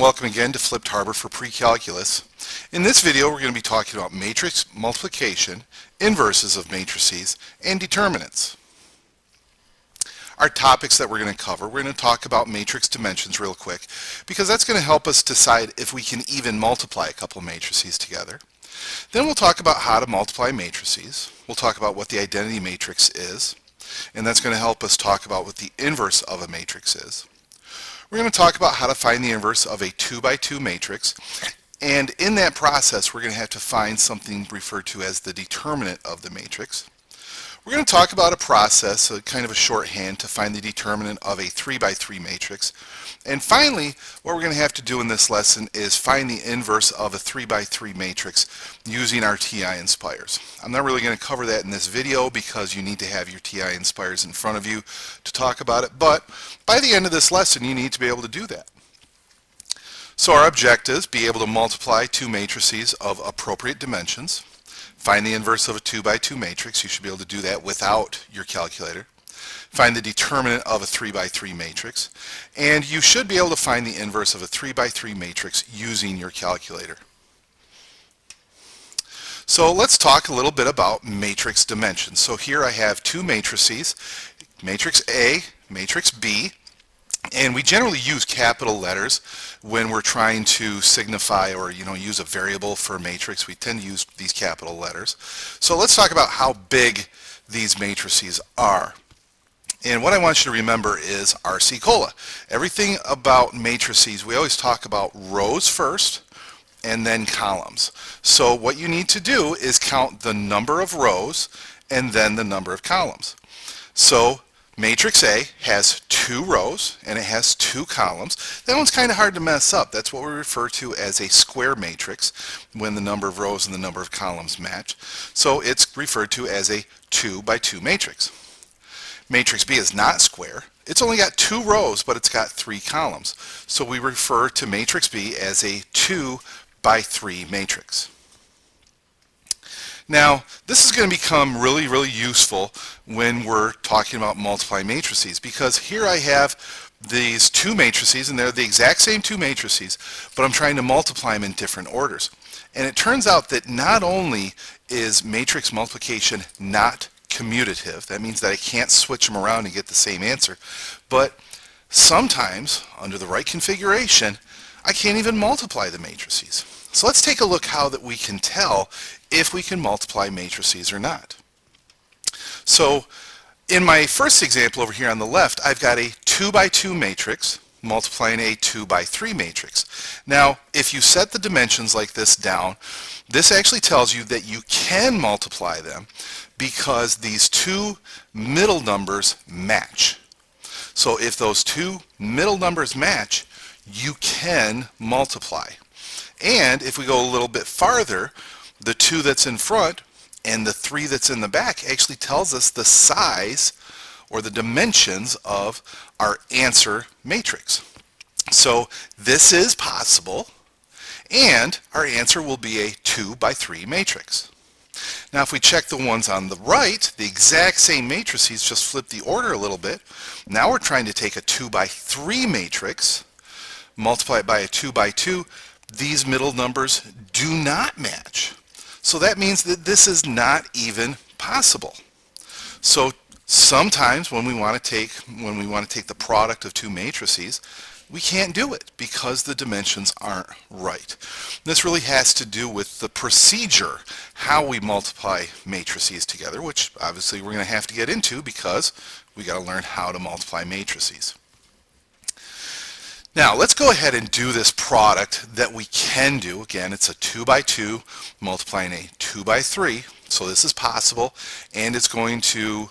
welcome again to Flipped Harbor for Precalculus. In this video we're going to be talking about matrix multiplication, inverses of matrices, and determinants. Our topics that we're going to cover, we're going to talk about matrix dimensions real quick because that's going to help us decide if we can even multiply a couple matrices together. Then we'll talk about how to multiply matrices. We'll talk about what the identity matrix is, and that's going to help us talk about what the inverse of a matrix is. We're going to talk about how to find the inverse of a 2 by 2 matrix, and in that process we're going to have to find something referred to as the determinant of the matrix. We're going to talk about a process, a kind of a shorthand, to find the determinant of a 3 by 3 matrix. And finally, what we're going to have to do in this lesson is find the inverse of a 3 by 3 matrix using our TI inspires. I'm not really going to cover that in this video because you need to have your TI inspires in front of you to talk about it, but by the end of this lesson you need to be able to do that. So our objectives: be able to multiply two matrices of appropriate dimensions, find the inverse of a 2 by 2 matrix. You should be able to do that without your calculator. Find the determinant of a 3 by 3 matrix, and you should be able to find the inverse of a 3 by 3 matrix using your calculator. So let's talk a little bit about matrix dimensions. So here I have two matrices, matrix A, matrix B, and we generally use capital letters when we're trying to signify or use a variable for a matrix. We tend to use these capital letters. So let's talk about how big these matrices are. And what I want you to remember is RC Cola. Everything about matrices, we always talk about rows first and then columns. So what you need to do is count the number of rows and then the number of columns. So matrix A has 2 rows and it has 2 columns. That one's kind of hard to mess up. That's what we refer to as a square matrix when the number of rows and the number of columns match. So it's referred to as a 2 by 2 matrix. Matrix B is not square. It's only got 2 rows, but it's got 3 columns. So we refer to matrix B as a 2 by 3 matrix. Now, this is going to become really useful when we're talking about multiplying matrices, because here I have these 2 matrices, and they're the exact same 2 matrices, but I'm trying to multiply them in different orders. And it turns out that not only is matrix multiplication not commutative, that means that I can't switch them around and get the same answer, but sometimes, under the right configuration, I can't even multiply the matrices. So let's take a look how that we can tell if we can multiply matrices or not. So in my first example over here on the left, I've got a 2 by 2 matrix multiplying a 2 by 3 matrix. Now, if you set the dimensions like this down, this actually tells you that you can multiply them because these 2 middle numbers match. So if those 2 middle numbers match, you can multiply. And if we go a little bit farther, the 2 that's in front and the 3 that's in the back actually tells us the size or the dimensions of our answer matrix. So this is possible, and our answer will be a 2 by 3 matrix. Now if we check the ones on the right, the exact same matrices, just flip the order a little bit. Now we're trying to take a 2 by 3 matrix, multiply it by a 2 by 2. These middle numbers do not match. So that means that this is not even possible. So sometimes when we want to take the product of 2 matrices, we can't do it because the dimensions aren't right. This really has to do with the procedure, how we multiply matrices together, which obviously we're going to have to get into because we got to learn how to multiply matrices. Now let's go ahead and do this product that we can do. Again, it's a 2 by 2 multiplying a 2 by 3, so this is possible, and it's going to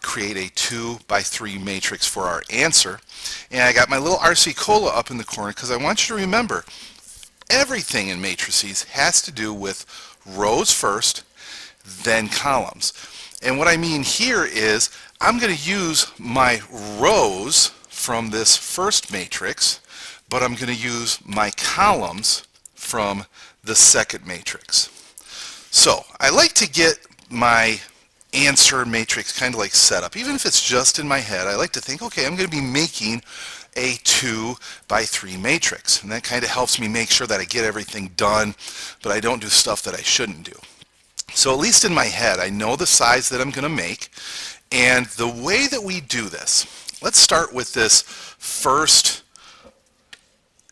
create a 2 by 3 matrix for our answer. And I got my little RC Cola up in the corner because I want you to remember everything in matrices has to do with rows first, then columns. And what I mean here is I'm going to use my rows from this first matrix, but I'm going to use my columns from the second matrix. So I like to get my answer matrix kind of like set up. Even if it's just in my head, I like to think, okay, I'm going to be making a 2 by 3 matrix. And that kind of helps me make sure that I get everything done, but I don't do stuff that I shouldn't do. So at least in my head, I know the size that I'm going to make. And the way that we do this, let's start with this first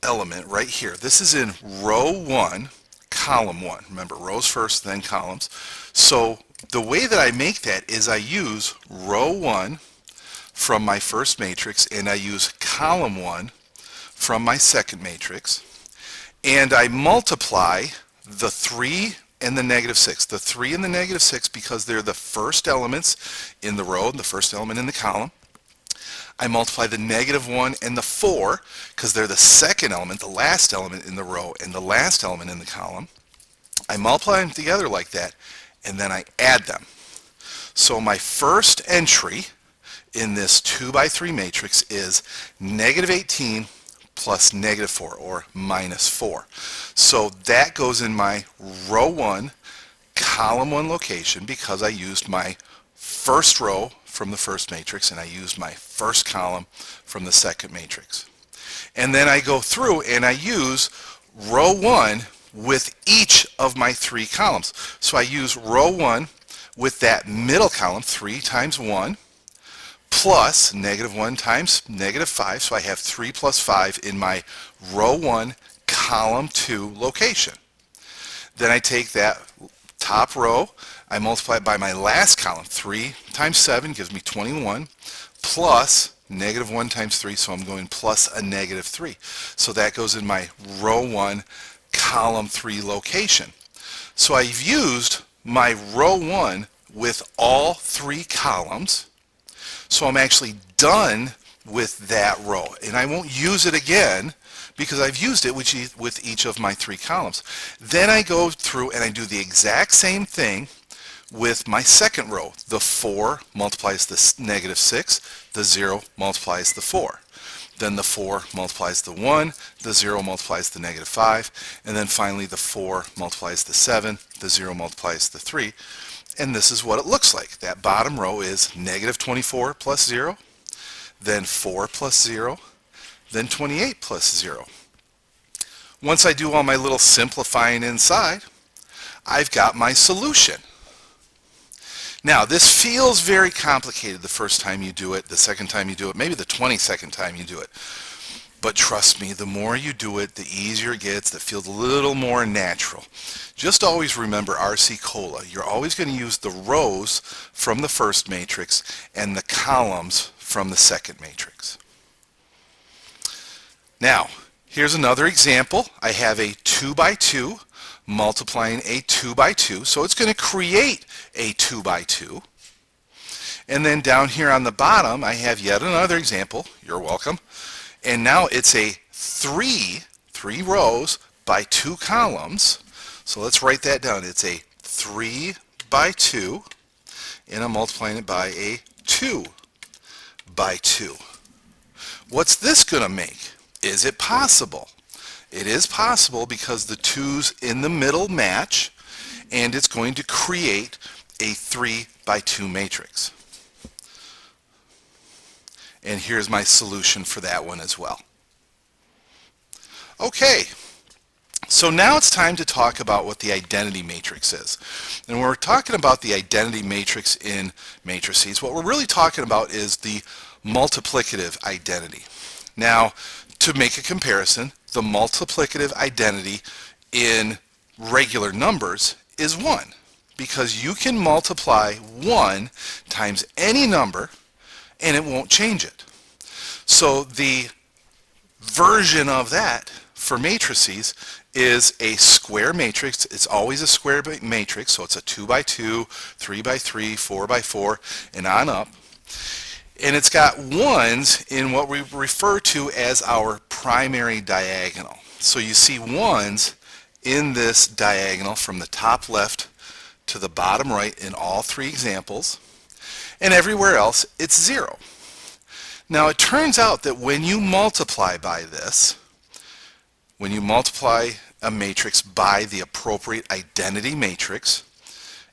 element right here. This is in row 1, column 1. Remember, rows first, then columns. So the way that I make that is I use row 1 from my first matrix, and I use column 1 from my second matrix, and I multiply the 3 and the -6. The 3 and the -6 because they're the first elements in the row and the first element in the column. I multiply the -1 and the 4 because they're the second element, the last element in the row and the last element in the column. I multiply them together like that, and then I add them. So my first entry in this 2 by 3 matrix is -18 plus -4, or -4. So that goes in my row 1, column 1 location because I used my first row from the first matrix and I used my first column from the second matrix. And then I go through and I use row 1 with each of my 3 columns. So I use row 1 with that middle column, 3 times 1, plus -1 times -5, so I have 3 plus 5 in my row 1, column 2 location. Then I take that top row, I multiply it by my last column. 3 times 7 gives me 21, plus -1 times 3, so I'm going plus a -3. So that goes in my row 1, column 3 location. So I've used my row 1 with all 3 columns. So I'm actually done with that row, and I won't use it again because I've used it with each of my 3 columns. Then I go through and I do the exact same thing with my second row. The 4 multiplies the -6, the 0 multiplies the 4. Then the 4 multiplies the 1, the 0 multiplies the -5, and then finally the 4 multiplies the 7, the 0 multiplies the 3. And this is what it looks like. That bottom row is -24 plus 0, then 4 plus 0, then 28 plus 0. Once I do all my little simplifying inside, I've got my solution. Now, this feels very complicated the first time you do it, the second time you do it, maybe the 22nd time you do it. But trust me, the more you do it, the easier it gets. It feels a little more natural. Just always remember RC Cola. You're always going to use the rows from the first matrix and the columns from the second matrix. Now, here's another example. I have a 2 by 2 multiplying a 2 by 2. So it's going to create a 2 by 2. And then down here on the bottom, I have yet another example. You're welcome. And now it's a 3 rows by 2 columns. So let's write that down. It's a 3 by 2, and I'm multiplying it by a 2 by 2. What's this going to make? Is it possible? It is possible because the 2's in the middle match, and it's going to create a 3 by 2 matrix. And here's my solution for that one as well. Okay, so now it's time to talk about what the identity matrix is. And when we're talking about the identity matrix in matrices, what we're really talking about is the multiplicative identity. Now, to make a comparison, the multiplicative identity in regular numbers is 1, because you can multiply 1 times any number and it won't change it. So the version of that for matrices is a square matrix. It's always a square matrix, so it's a 2 by 2, 3 by 3, 4 by 4, and on up. And it's got 1s in what we refer to as our primary diagonal. So you see 1s in this diagonal from the top left to the bottom right in all 3 examples. And everywhere else it's 0. Now it turns out that when you multiply by this, when you multiply a matrix by the appropriate identity matrix,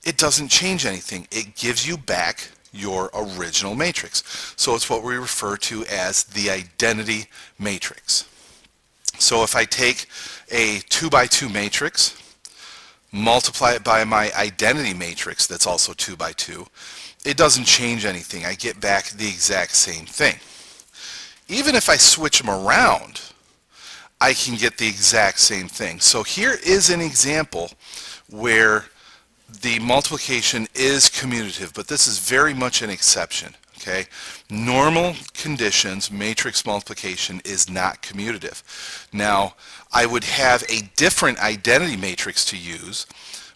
it doesn't change anything. It gives you back your original matrix. So it's what we refer to as the identity matrix. So if I take a 2 by 2 matrix, multiply it by my identity matrix that's also 2 by 2, it doesn't change anything. I get back the exact same thing. Even if I switch them around, I can get the exact same thing. So here is an example where the multiplication is commutative, but this is very much an exception. Okay? Normal conditions, matrix multiplication is not commutative. Now, I would have a different identity matrix to use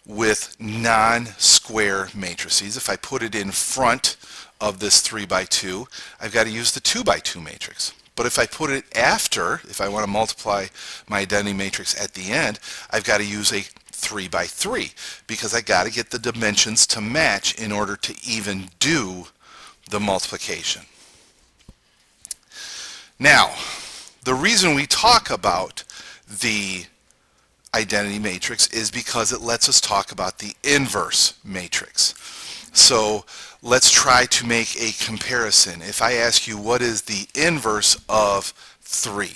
with non-square matrices. If I put it in front of this 3 by 2, I've got to use the 2 by 2 matrix. But if I put it after, if I want to multiply my identity matrix at the end, I've got to use a 3 by 3 because I got to get the dimensions to match in order to even do the multiplication. Now, the reason we talk about the identity matrix is because it lets us talk about the inverse matrix. So let's try to make a comparison. If I ask you what is the inverse of 3,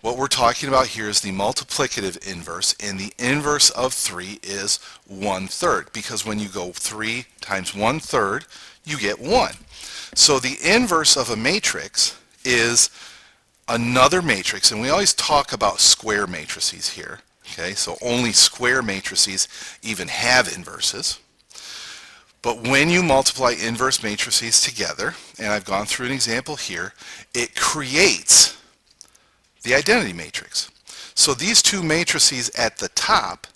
what we're talking about here is the multiplicative inverse, and the inverse of 3 is 1/3, because when you go 3 times 1/3, you get 1. So the inverse of a matrix is another matrix, and we always talk about square matrices here. Okay, so only square matrices even have inverses. But when you multiply inverse matrices together, and I've gone through an example here, it creates the identity matrix. So these two matrices at the top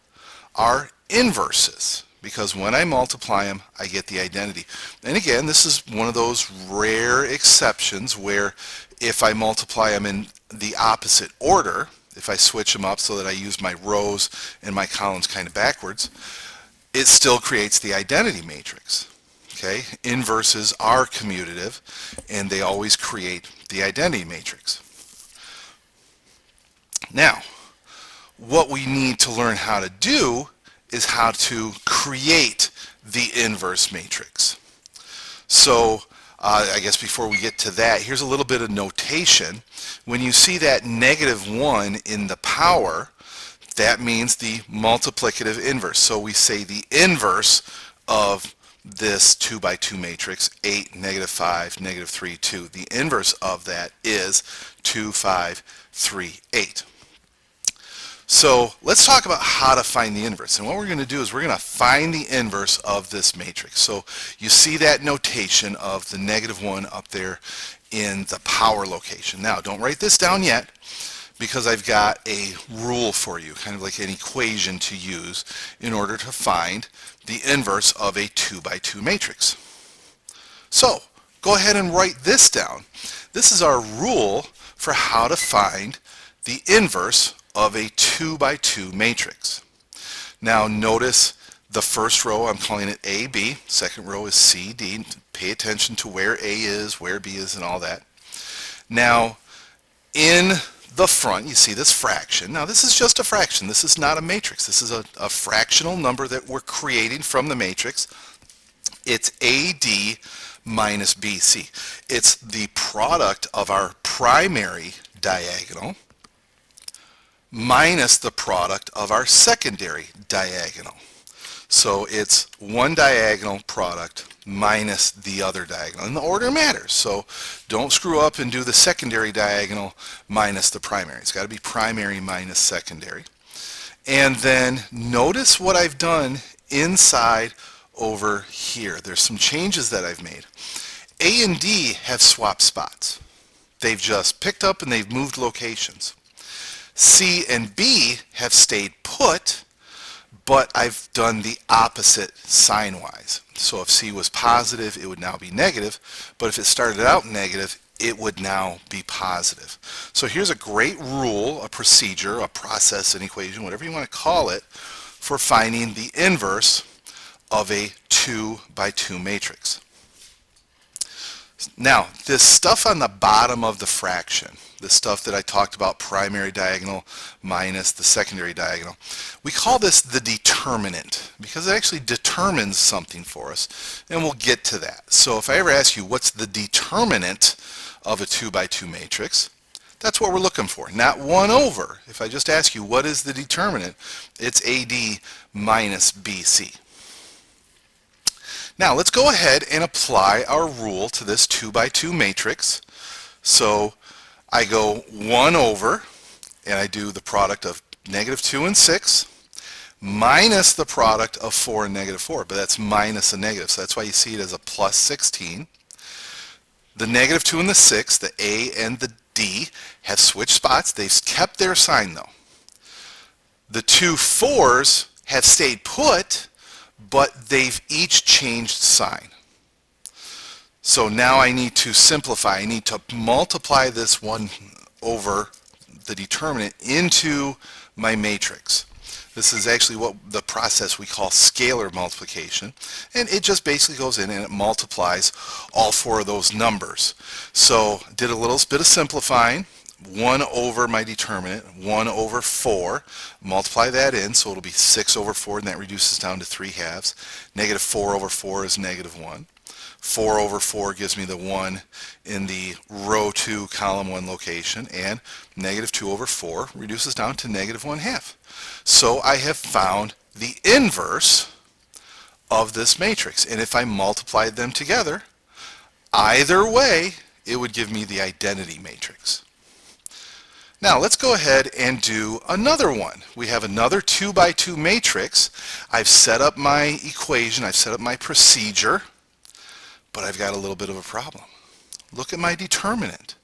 are inverses, because when I multiply them, I get the identity. And again, this is one of those rare exceptions where if I multiply them in the opposite order, if I switch them up so that I use my rows and my columns kind of backwards, it still creates the identity matrix. Okay? Inverses are commutative, and they always create the identity matrix. Now, what we need to learn how to do is how to create the inverse matrix. So, I guess before we get to that, here's a little bit of notation. When you see that -1 in the power, that means the multiplicative inverse. So we say the inverse of this 2 by 2 matrix, 8, -5, -3, 2. The inverse of that is 2, 5, 3, 8. So let's talk about how to find the inverse. And what we're going to do is we're going to find the inverse of this matrix. So you see that notation of the -1 up there in the power location. Now, don't write this down yet, because I've got a rule for you, kind of like an equation to use in order to find the inverse of a 2 by 2 matrix. So go ahead and write this down. This is our rule for how to find the inverse of a 2 by 2 matrix. Now notice the first row, I'm calling it AB. Second row is CD. Pay attention to where A is, where B is, and all that. Now, in the front, you see this fraction. Now, this is just a fraction. This is not a matrix. This is a fractional number that we're creating from the matrix. It's AD minus BC. It's the product of our primary diagonal minus the product of our secondary diagonal. So it's one diagonal product minus the other diagonal. And the order matters. So don't screw up and do the secondary diagonal minus the primary. It's got to be primary minus secondary. And then notice what I've done inside over here. There's some changes that I've made. A and D have swapped spots. They've just picked up and they've moved locations. C and B have stayed put, but I've done the opposite sign-wise. So if C was positive, it would now be negative, but if it started out negative, it would now be positive. So here's a great rule, a procedure, a process, an equation, whatever you want to call it, for finding the inverse of a 2 by 2 matrix. Now, this stuff on the bottom of the fraction, the stuff that I talked about, primary diagonal minus the secondary diagonal. We call this the determinant because it actually determines something for us, and we'll get to that. So if I ever ask you what's the determinant of a 2 by 2 matrix, that's what we're looking for, not 1 over. If I just ask you what is the determinant, it's AD minus BC. Now let's go ahead and apply our rule to this 2 by 2 matrix. So I go 1 over, and I do the product of -2 and 6 minus the product of 4 and -4, but that's minus a negative, so that's why you see it as a plus 16. The -2 and the 6, the A and the D, have switched spots. They've kept their sign though. The 2 4s have stayed put, but they've each changed sign. So now I need to simplify. I need to multiply this 1 over the determinant into my matrix. This is actually what the process we call scalar multiplication, and it just basically goes in and it multiplies all 4 of those numbers. So did a little bit of simplifying. 1 over my determinant, 1 over 4, multiply that in, so it'll be 6 over 4, and that reduces down to 3/2. -4 over 4 is -1. 4 over 4 gives me the 1 in the row 2, column 1 location, and -2 over 4 reduces down to -1/2. So I have found the inverse of this matrix, and if I multiplied them together, either way, it would give me the identity matrix. Now let's go ahead and do another one. We have another 2 by 2 matrix. I've set up my equation, I've set up my procedure, but I've got a little bit of a problem. Look at my determinant.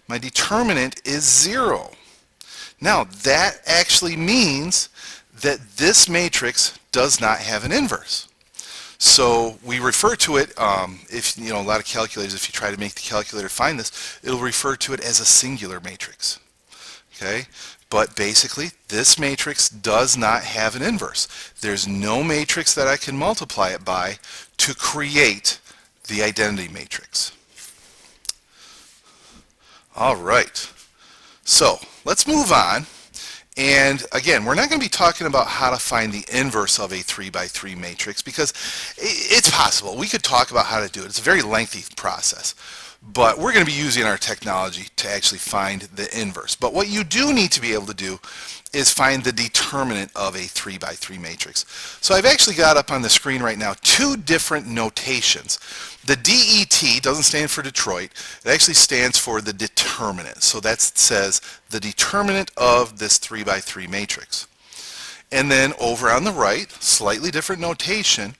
My determinant is 0. Now that actually means that this matrix does not have an inverse. So we refer to it, if you know, a lot of calculators, if you try to make the calculator find this, it'll refer to it as a singular matrix. Okay, but basically this matrix does not have an inverse. There's no matrix that I can multiply it by to create the identity matrix. All right, so let's move on. And again, we're not going to be talking about how to find the inverse of a 3 by 3 matrix because it's possible. We could talk about how to do it. It's a very lengthy process. But we're going to be using our technology to actually find the inverse. But what you do need to be able to do is find the determinant of a 3 by 3 matrix. So I've actually got up on the screen right now 2 different notations. The DET doesn't stand for Detroit. It actually stands for the determinant. So that says the determinant of this 3 by 3 matrix. And then over on the right, slightly different notation.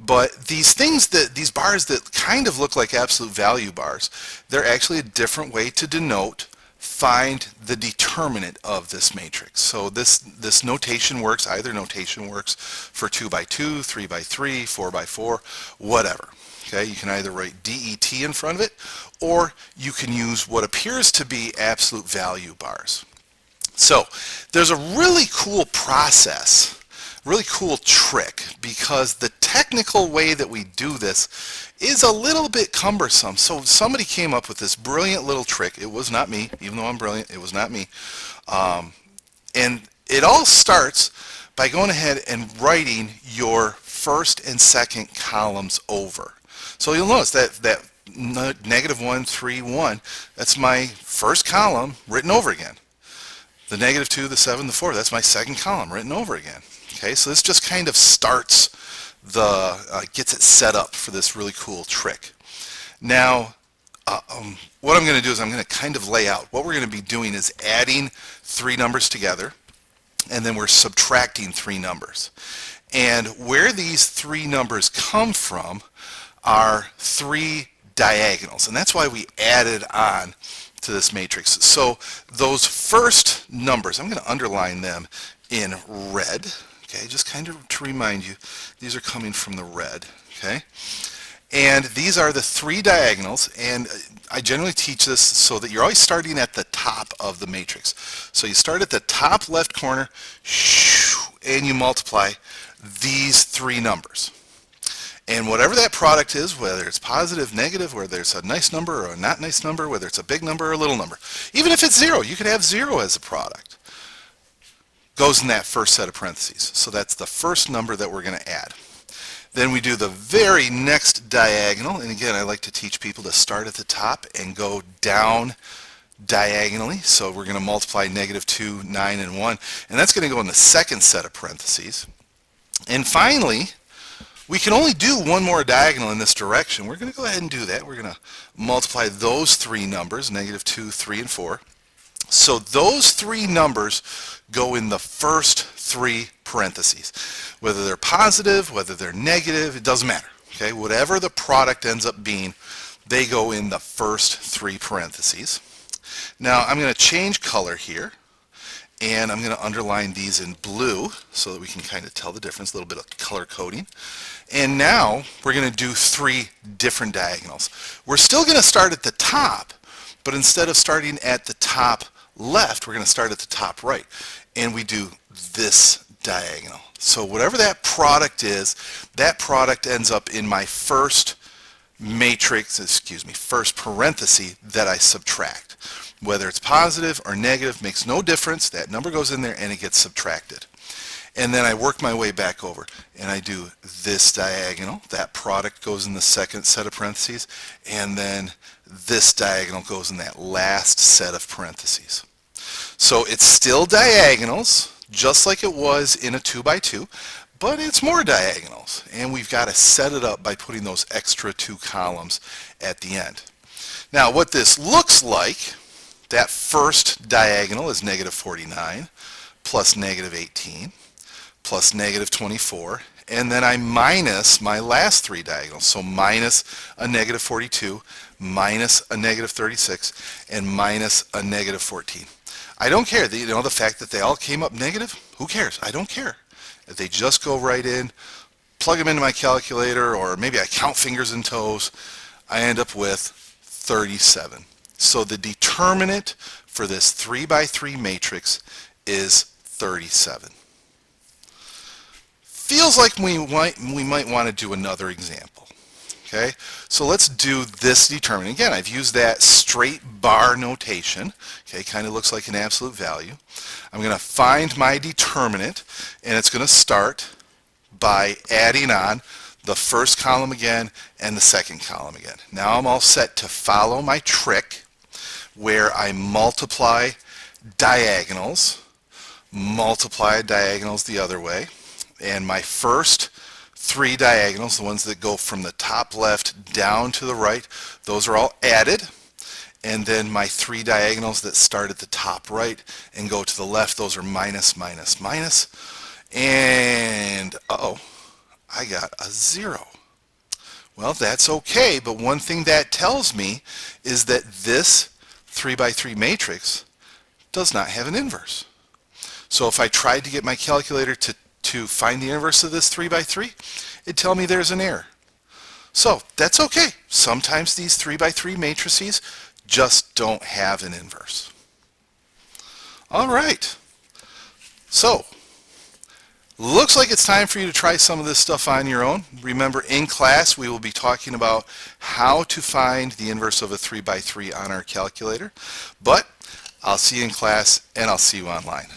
But these things, these bars that kind of look like absolute value bars, they're actually a different way to denote find the determinant of this matrix. So this notation works, either notation works for 2 by 2, 3 by 3, 4 by 4, whatever. Okay, you can either write DET in front of it, or you can use what appears to be absolute value bars. So there's a really cool process, really cool trick, because the technical way that we do this is a little bit cumbersome. So somebody came up with this brilliant little trick. It was not me, even though I'm brilliant, it was not me. And it all starts by going ahead and writing your first and second columns over. So you'll notice that -1, 3, 1, that's my first column written over again. The -2, the 7, the 4, that's my second column written over again. Okay, so this just kind of starts gets it set up for this really cool trick. Now, what I'm going to do is I'm going to kind of lay out. What we're going to be doing is adding 3 numbers together, and then we're subtracting 3 numbers. And where these 3 numbers come from are 3 diagonals, and that's why we added on to this matrix. So those first numbers, I'm going to underline them in red. Okay, just kind of to remind you, these are coming from the red, okay? And these are the 3 diagonals, and I generally teach this so that you're always starting at the top of the matrix. So you start at the top left corner, and you multiply these 3 numbers. And whatever that product is, whether it's positive, negative, whether it's a nice number or a not nice number, whether it's a big number or a little number, even if it's 0, you could have 0 as a product, goes in that first set of parentheses. So that's the first number that we're going to add. Then we do the very next diagonal, and again, I like to teach people to start at the top and go down diagonally. So we're going to multiply -2, 9, and 1, and that's going to go in the second set of parentheses. And finally, we can only do one more diagonal in this direction. We're going to go ahead and do that. We're going to multiply those three numbers, -2, 3, and 4. So those three numbers go in the first three parentheses. Whether they're positive, whether they're negative, it doesn't matter. Okay, whatever the product ends up being, they go in the first three parentheses. Now I'm going to change color here, and I'm going to underline these in blue so that we can kind of tell the difference, a little bit of color coding. And now we're going to do three different diagonals. We're still going to start at the top, but instead of starting at the top left, we're going to start at the top right, and we do this diagonal. So whatever that product is, that product ends up in my first matrix, first parenthesis that I subtract. Whether it's positive or negative makes no difference. That number goes in there and it gets subtracted. And then I work my way back over and I do this diagonal. That product goes in the second set of parentheses, and then this diagonal goes in that last set of parentheses. So it's still diagonals, just like it was in a 2x2, but it's more diagonals. And we've got to set it up by putting those extra 2 columns at the end. Now what this looks like, that first diagonal is -49 plus -18 plus -24, and then I minus my last three diagonals. So minus a -42, minus a -36, and minus a -14. I don't care. The fact that they all came up negative, who cares? I don't care. If they just go right in, plug them into my calculator, or maybe I count fingers and toes, I end up with 37. So the determinant for this 3x3 matrix is 37. Feels like we might want to do another example. Okay, so let's do this determinant. Again, I've used that straight bar notation. Okay, kind of looks like an absolute value. I'm going to find my determinant, and it's going to start by adding on the first column again and the second column again. Now I'm all set to follow my trick where I multiply diagonals the other way, and my first three diagonals, the ones that go from the top left down to the right, those are all added. And then my three diagonals that start at the top right and go to the left, those are minus, minus, minus. And uh-oh, I got a 0. Well, that's okay, but one thing that tells me is that this 3x3 matrix does not have an inverse. So if I tried to get my calculator to find the inverse of this 3x3, it'd tell me there's an error. So that's okay. Sometimes these 3x3 matrices just don't have an inverse. All right. So looks like it's time for you to try some of this stuff on your own. Remember, in class we will be talking about how to find the inverse of a 3x3 on our calculator. But I'll see you in class, and I'll see you online.